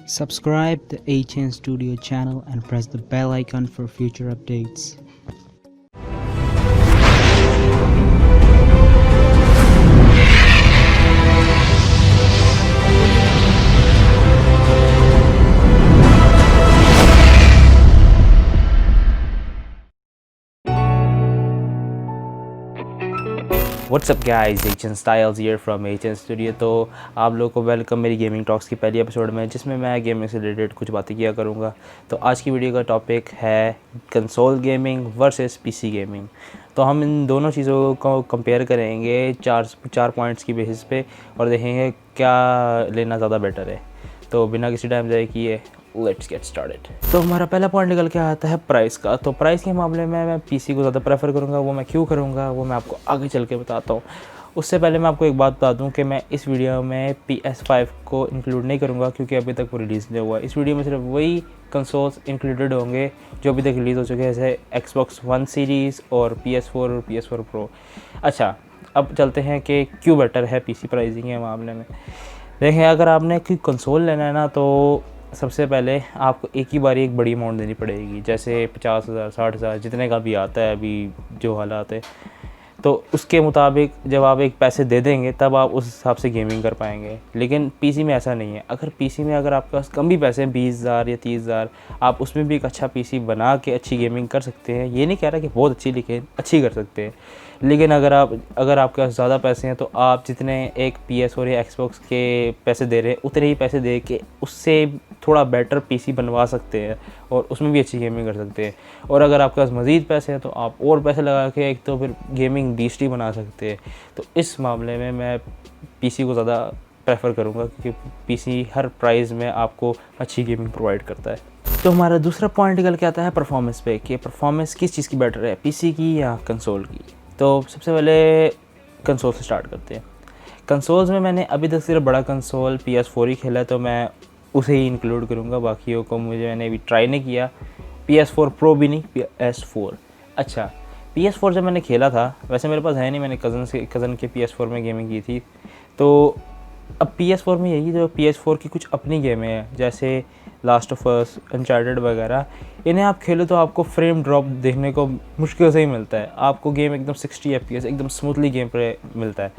Subscribe the HN Studio channel and press the bell icon for future updates. What's up guys, HN styles here from HN studio. तो आप लोगों को welcome मेरी gaming talks की पहली episode में, जिसमें मैं गेमिंग से रिलेटेड कुछ बातें किया करूँगा। तो आज की वीडियो का टॉपिक है console gaming versus PC gaming. तो हम इन दोनों चीज़ों को कंपेयर करेंगे चार पॉइंट्स की बेसिस पे और देखेंगे क्या लेना ज़्यादा बेटर है। तो बिना किसी टाइम ज़ाया किए लेट्स गेट स्टार्टेड। तो हमारा पहला पॉइंट निकल के आता है प्राइस का। तो प्राइस के मामले में मैं पीसी को ज़्यादा प्रेफर करूँगा। वो मैं क्यों करूँगा वो मैं आपको आगे चल के बताता हूँ। उससे पहले मैं आपको एक बात बता दूँ कि मैं इस वीडियो में PS5 को इंक्लूड नहीं करूँगा, क्योंकि अभी तक वो रिलीज़ नहीं हुआ। इस वीडियो में सिर्फ वही कंसोल्स इंक्लूडेड होंगे जो अभी तक रिलीज़ हो चुके हैं, जैसे Xbox One सीरीज़ और PS4 और PS4 Pro। अच्छा, अब चलते हैं कि क्यों बेटर है पीसी प्राइसिंग के मामले में। देखें, अगर आपने कोई कंसोल लेना है ना, तो सबसे पहले आपको एक ही बारी एक बड़ी अमाउंट देनी पड़ेगी, जैसे 50,000 60,000 जितने का भी आता है अभी जो हालात है। तो उसके मुताबिक जब आप एक पैसे दे देंगे तब आप उस हिसाब से गेमिंग कर पाएंगे। लेकिन पीसी में ऐसा नहीं है। अगर पीसी में अगर आपके पास कम भी पैसे हैं, 20,000 या 30,000, आप उसमें भी एक अच्छा पीसी बना के अच्छी गेमिंग कर सकते हैं। ये नहीं कह रहा कि बहुत अच्छी, लेकिन अच्छी कर सकते हैं। लेकिन अगर आपके पास ज़्यादा पैसे हैं तो आप जितने एक PS और या Xbox के पैसे दे रहे हैं, उतने ही पैसे दे के उससे थोड़ा बेटर पीसी बनवा सकते हैं और उसमें भी अच्छी गेमिंग कर सकते हैं। और अगर आपके पास मज़ीद पैसे हैं तो आप और पैसे लगा के एक तो फिर गेमिंग बीस्ट ही बना सकते हैं। तो इस मामले में मैं पीसी को ज़्यादा प्रेफर करूँगा, क्योंकि पीसी हर प्राइस में आपको अच्छी गेमिंग प्रोवाइड करता है। तो हमारा दूसरा पॉइंट निकल के आता है परफॉर्मेंस पे, कि परफॉर्मेंस किस चीज़ की बेटर है, पीसी की या कंसोल की। तो सबसे पहले कंसोल से स्टार्ट करते हैं। कंसोल्स में मैंने अभी तक सिर्फ बड़ा कंसोल PS4 ही खेला है, तो मैं उसे ही इंक्लूड करूँगा। बाकियों को मैंने अभी ट्राई नहीं किया। PS4 Pro भी नहीं, PS4। अच्छा, PS4 जब मैंने खेला था, वैसे मेरे पास है नहीं, मैंने कज़न के PS4 में गेमिंग की थी। तो अब PS4 में यही जो PS4 की कुछ अपनी गेमें हैं, जैसे लास्ट ऑफ अस, अनचार्टेड वगैरह, इन्हें आप खेलो तो आपको फ्रेम ड्रॉप देखने को मुश्किल से ही मिलता है। आपको गेम एकदम 60 FPS एकदम स्मूथली गेम पे मिलता है।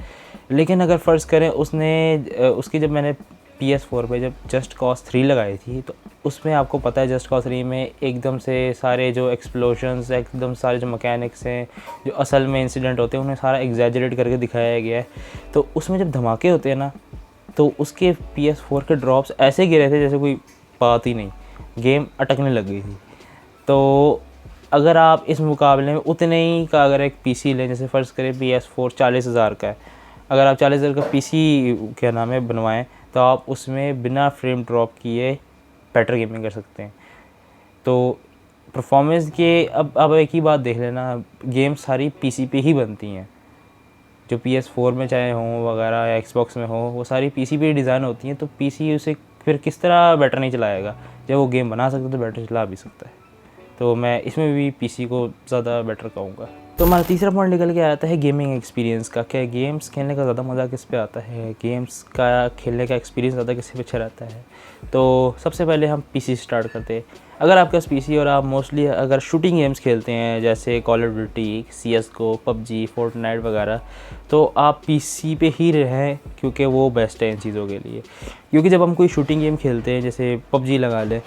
लेकिन अगर फ़र्ज़ करें उसकी जब मैंने PS4 पे जब जस्ट कॉज 3 लगाई थी, तो उसमें आपको पता है जस्ट कॉज 3 में एकदम से सारे जो एक्सप्लोजन्स, एकदम सारे जो मैकेनिक्स हैं, जो असल में इंसिडेंट होते हैं, उन्हें सारा एग्जैजरेट करके दिखाया गया है। तो उसमें जब धमाके होते हैं ना, तो उसके PS4 के ड्रॉप्स ऐसे गिरे थे जैसे कोई बात ही नहीं, गेम अटकने लग गई थी। तो अगर आप इस मुकाबले में उतने ही का अगर एक पीसी लें, जैसे फ़र्ज़ करें PS4 40,000 का है, अगर आप 40,000 का पीसी क्या नाम है बनवाएं, तो आप उसमें बिना फ्रेम ड्रॉप किए बेटर गेमिंग कर सकते हैं। तो परफॉर्मेंस के अब एक ही बात देख लेना, गेम सारी पीसी पे ही बनती हैं। जो PS4 में चाहे हों वगैरह या Xbox में हो, वो सारी पीसी पे डिज़ाइन होती हैं। तो पीसी उसे फिर किस तरह बेटर नहीं चलाएगा। जब वो गेम बना सकता है तो बेटर चला भी सकता है। तो मैं इसमें भी पीसी को ज़्यादा बेटर कहूँगा। तो हमारा तीसरा पॉइंट निकल के आता है गेमिंग एक्सपीरियंस का। क्या गेम्स खेलने का ज़्यादा मज़ा किस पे आता है, गेम्स का खेलने का एक्सपीरियंस ज़्यादा किस पे अच्छा रहता है। तो सबसे पहले हम पीसी स्टार्ट करते हैं। अगर आपके पास पीसी और आप मोस्टली अगर शूटिंग गेम्स खेलते हैं, जैसे call of duty, CSGO, PUBG, Fortnite वगैरह, तो आप पीसी पे ही रहें, क्योंकि वो बेस्ट है इन चीज़ों के लिए। क्योंकि जब हम कोई शूटिंग गेम खेलते हैं, जैसे PUBG लगा लें,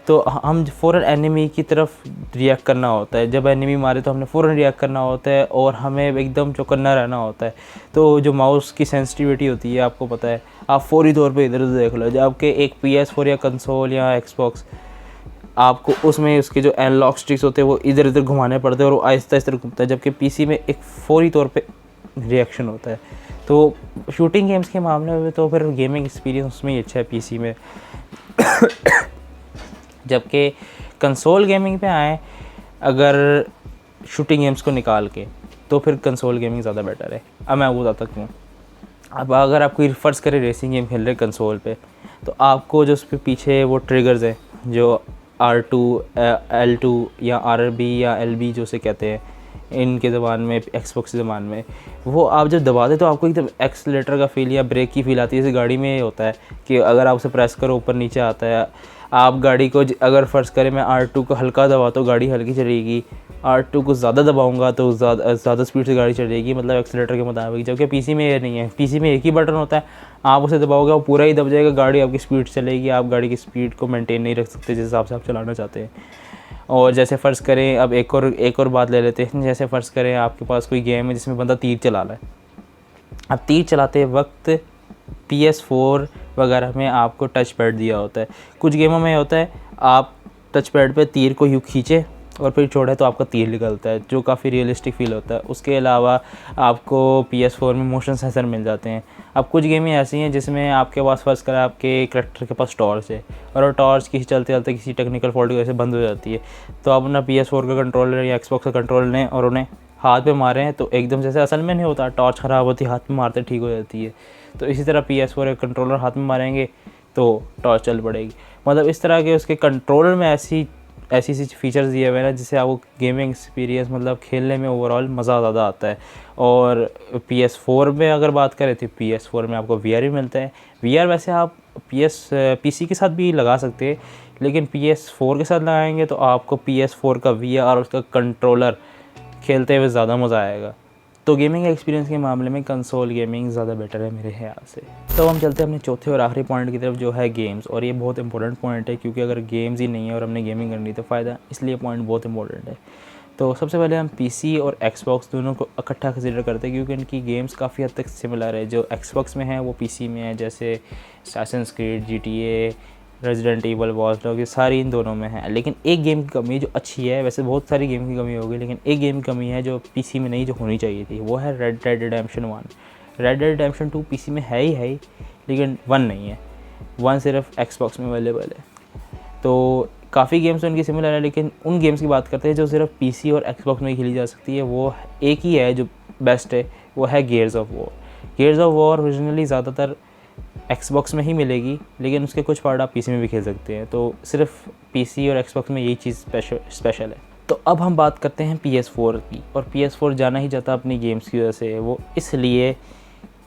तो हम फ़ौरन एनिमी की तरफ रिएक्ट करना होता है। जब एनिमी मारे तो हमने फ़ौरन रिएक्ट करना होता है और हमें एकदम चौकन्ना रहना होता है। तो जो माउस की सेंसिटिविटी होती है, आपको पता है, आप फौरी तौर पे इधर उधर देख लो। जबकि एक PS4 या कंसोल या Xbox, आपको उसमें उसके जो एनालॉग स्टिक्स होते हैं वो इधर उधर घुमाने पड़ते हैं और वो आहिस्ता आहिस्ता घूमता है, जबकि पीसी में एक फौरी तौर पे रिएक्शन होता है। तो शूटिंग गेम्स के मामले में तो फिर गेमिंग एक्सपीरियंस उसमें ही अच्छा है पीसी में। जबकि कंसोल गेमिंग पे आए अगर शूटिंग गेम्स को निकाल के, तो फिर कंसोल गेमिंग ज़्यादा बेटर है। अब मैं वो बताता क्यों। अब अगर आप कोई फ़र्ज़ करें रेसिंग गेम खेल रहे कंसोल पे, तो आपको जो उस पर पीछे वो ट्रिगर्स हैं, जो R2 L2 या RB या LB जो से कहते हैं, इनके ज़बान में, एक्सबॉक्स के ज़बान में, वो आप जब दबाते तो आपको एकदम एक्सीलेटर का फील या ब्रेक की फील आती है। जैसे गाड़ी में ये होता है कि अगर आप उसे प्रेस करो ऊपर नीचे आता है। आप गाड़ी को अगर फ़र्ज़ करें मैं R2 को हल्का दबाता हूँ गाड़ी हल्की चलेगी, R2 को ज़्यादा दबाऊंगा तो ज़्यादा स्पीड से गाड़ी चलेगी, मतलब एक्सीलेटर के मुताबिक। जबकि पीसी में ये नहीं है, पीसी में एक ही बटन होता है, आप उसे दबाओगे वो पूरा ही दब जाएगा, गाड़ी आपकी स्पीड चलेगी। आप गाड़ी की स्पीड को मेंटेन नहीं रख सकते जिस हिसाब से आप चलाना चाहते हैं। और जैसे फ़र्ज़ करें, अब एक और बात ले लेते हैं। जैसे फ़र्ज़ करें आपके पास कोई गेम है जिसमें बंदा तीर चला रहा है। अब तीर चलाते वक्त PS4 वगैरह में आपको टच पैड दिया होता है। कुछ गेमों में होता है आप टच पैड पे तीर को यूँ खींचे और फिर छोड़े तो आपका तीर निकलता है, जो काफ़ी रियलिस्टिक फ़ील होता है। उसके अलावा आपको PS4 में मोशन सेंसर मिल जाते हैं। अब कुछ गेमें ऐसी हैं जिसमें आपके पास फ़र्ज़ करें आपके करैक्टर के पास टॉर्च है और वो टॉर्च किसी चलते चलते किसी टेक्निकल फॉल्ट की वजह से बंद हो जाती है, तो आप अपना PS4 का कंट्रोलर या एक्सबॉक्स का कंट्रोलर लें और उन्हें हाथ पे मारें तो एकदम जैसे असल में नहीं होता, टॉर्च ख़राब होती है, हाथ में मारते ठीक हो जाती है। तो इसी तरह PS4 का कंट्रोलर हाथ में मारेंगे तो टॉर्च चल पड़ेगी। मतलब इस तरह के उसके कंट्रोलर में ऐसी फीचर्स दिए हुए हैं ना जिससे आपको गेमिंग एक्सपीरियंस मतलब खेलने में ओवरऑल मज़ा ज़्यादा आता है। और PS4 में अगर बात करें तो PS4 में आपको VR भी मिलता है। VR वैसे आप PC के साथ भी लगा सकते हैं, लेकिन PS4 के साथ लगाएंगे तो आपको PS4 का VR और उसका कंट्रोलर खेलते हुए ज़्यादा मज़ा आएगा। तो गेमिंग एक्सपीरियंस के मामले में कंसोल गेमिंग ज़्यादा बेटर है मेरे ख्याल से। तो हम चलते हैं अपने चौथे और आखिरी पॉइंट की तरफ, जो है गेम्स। और ये बहुत इंपॉर्टेंट पॉइंट है क्योंकि अगर गेम्स ही नहीं है और हमने गेमिंग करनी तो फ़ायदा, इसलिए पॉइंट बहुत इंपॉर्टेंट है। तो सबसे पहले हम PC और Xbox दोनों को इकट्ठा कंसीडर करते हैं क्योंकि इनकी गेम्स काफ़ी हद तक सिमिलर है। जो Xbox में है वो PC में है, जैसे Assassin's creed, GTA, resident evil, watch dog, ये सारी इन दोनों में है। लेकिन एक गेम की कमी है जो अच्छी है, वैसे बहुत सारी गेम की कमी होगी लेकिन एक गेम की कमी है जो PC में नहीं, जो होनी चाहिए थी, वो है red dead redemption 1। Red dead redemption 2 PC में है ही लेकिन 1 नहीं है। 1 सिर्फ Xbox में अवेलेबल है। तो काफ़ी गेम्स उनकी सिमिलर है, लेकिन उन गेम्स की बात करते हैं जो सिर्फ PC और Xbox में खेली जा सकती है, वो एक ही है जो बेस्ट है, वो है gears of war. Gears of war originally ज़्यादातर Xbox में ही मिलेगी, लेकिन उसके कुछ पार्ट आप PC में भी खेल सकते हैं। तो सिर्फ PC और Xbox में यही चीज़ स्पेशल है। तो अब हम बात करते हैं PS4 की। और PS4 जाना ही जाता अपनी गेम्स की वजह से। वो इसलिए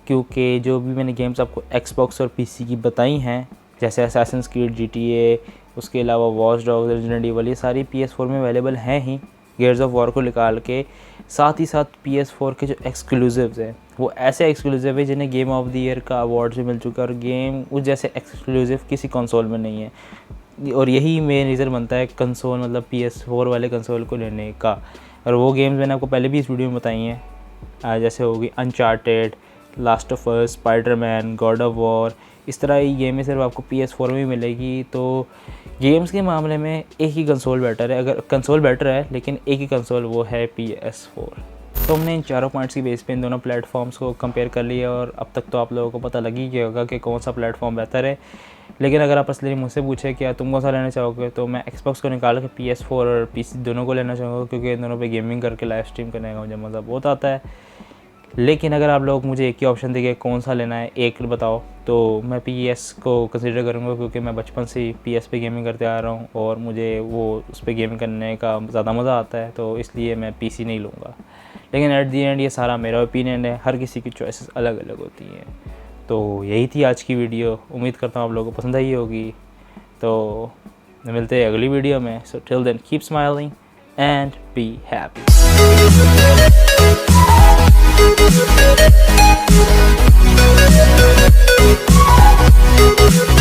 क्योंकि जो भी मैंने गेम्स आपको Xbox और PC की बताई हैं, जैसे असैसिन्स क्रीड, GTA, उसके अलावा वॉच डॉग्स, रेजिडेंट ईवल, ये सारी PS4 में अवेलेबल हैं ही, गेयर्स ऑफ वॉर को निकाल के। साथ ही साथ PS4 के जो एक्सक्लूसिव्स हैं वो ऐसे एक्सक्लूसिव है जिन्हें गेम ऑफ द ईयर का अवार्ड भी मिल चुका है, और गेम उस जैसे एक्सक्लूसिव किसी कंसोल में नहीं है। और यही मेन रीज़न बनता है कंसोल मतलब PS4 वाले कंसोल को लेने का। और वो गेम्स मैंने आपको पहले भी इस वीडियो में बताई हैं, जैसे होगी uncharted, last of us, Spiderman, God of war. इस तरह ये गेमें सिर्फ आपको PS4 में मिलेगी। तो गेम्स के मामले में एक ही कंसोल बेटर है, अगर कंसोल बेटर है लेकिन एक ही कंसोल, वो है PS4। तो हमने इन चारों पॉइंट्स की बेस पे इन दोनों प्लेटफॉर्म्स को कंपेयर कर लिया और अब तक तो आप लोगों को पता लग ही गया होगा कि कौन सा प्लेटफॉर्म बेहतर है। लेकिन अगर आप असली मुझसे पूछे क्या तुम कौन सा लेना चाहोगे, तो मैं Xbox को निकाल के PS4 और PC दोनों को लेना चाहूँगा, क्योंकि इन दोनों पे गेमिंग करके लाइव स्ट्रीम करने का मुझे मज़ा बहुत आता है। लेकिन अगर आप लोग मुझे एक ही ऑप्शन देंगे कौन सा लेना है, एक बताओ, तो मैं PS को कंसीडर करूँगा, क्योंकि मैं बचपन से ही PS पे गेमिंग करते आ रहा हूँ और मुझे वो उस पर गेमिंग करने का ज़्यादा मज़ा आता है, तो इसलिए मैं PC नहीं लूँगा। लेकिन एट दी एंड ये सारा मेरा ओपिनियन है, हर किसी की चॉइसेस अलग अलग होती हैं। तो यही थी आज की वीडियो, उम्मीद करता हूँ आप लोगों को पसंद आई होगी। तो मिलते हैं अगली वीडियो में। So till then keep smiling and be happy. We'll be right back.